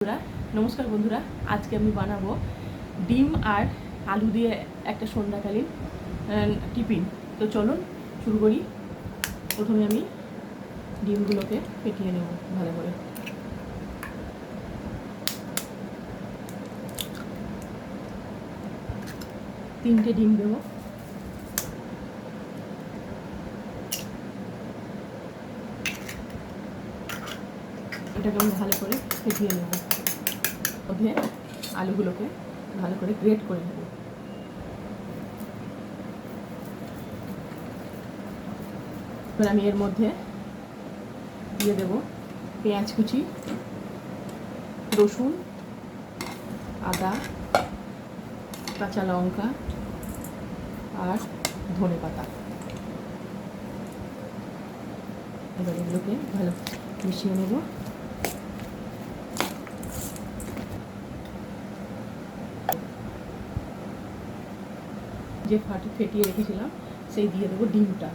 বন্ধুরা নমস্কার বন্ধুরা, আজকে আমি বানাবো ডিম আর আলু দিয়ে একটা সন্ধ্যাকালীন টিফিন। তো চলুন শুরু করি। প্রথমে আমি ডিমগুলোকে ফেটিয়ে নেব ভালো করে। তিনটে ডিম দেবো। এটাকে আমি ভালো করে ফেটিয়ে নেব। মধ্যে আলুগুলোকে ভালো করে গ্রেট করে নেব। এবার আমি এর মধ্যে দিয়ে দেব পেঁয়াজ কুচি, রসুন, আদা, কাঁচা লঙ্কা আর ধনে পাতা। এবার এগুলোকে ভালো মিশিয়ে নেব। যে ফেটিয়ে রেখেছিলাম সেই দিয়ে দেবো ডিমটা।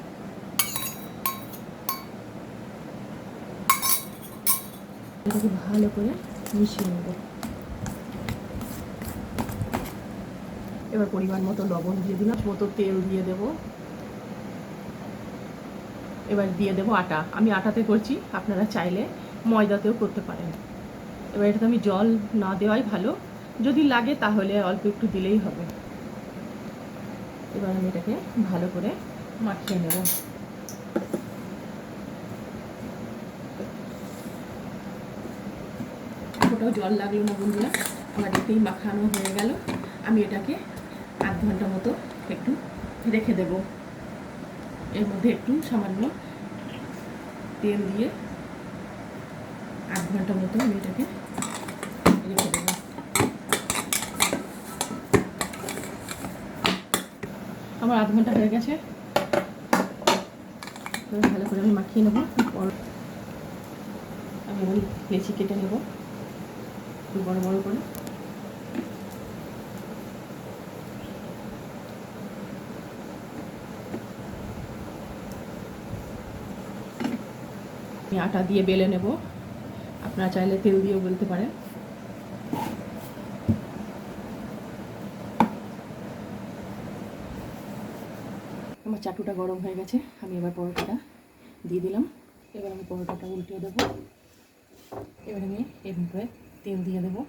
এটাকে ভালো করে মিশিয়ে নেব। এবার পরিমাণ মতো লবণ দিয়ে দিলাম, মতো তেল দিয়ে দেব। এবার দিয়ে দেবো আটা। আমি আটাতে করছি, আপনারা চাইলে ময়দাতেও করতে পারেন। এবার এটাতে আমি জল না দেওয়াই ভালো, যদি লাগে তাহলে অল্প একটু দিলেই হবে। এবার আমি এটাকে ভালো করে মাখিয়ে নেব। ফোটাও জল লাগলো না বন্ধুরা, আমার এতেই মাখানো হয়ে গেল। আমি এটাকে আধ ঘন্টা মতো একটু রেখে দেব। এর মধ্যে একটু সামান্য তেল দিয়ে আধ ঘন্টা মতো আমি এটাকে রেখে দেবো। আমার আধ ঘন্টা হয়ে গেছে। ভালো করে আমি মাখিয়ে নেবো। আমি এবার লেচি কেটে নেব একটু বড় বড় করে। আমি আটা দিয়ে বেলে নেব, আপনারা চাইলে তেল দিয়েও বেলতে পারেন। আমার চাটুটা গরম হয়ে গেছে, আমি এবার পরোটাটা দিয়ে দিলাম। এবার আমি পরোটাটা উল্টে দেবো। এবার আমি এর ভিতরে তেল দিয়ে দেবো।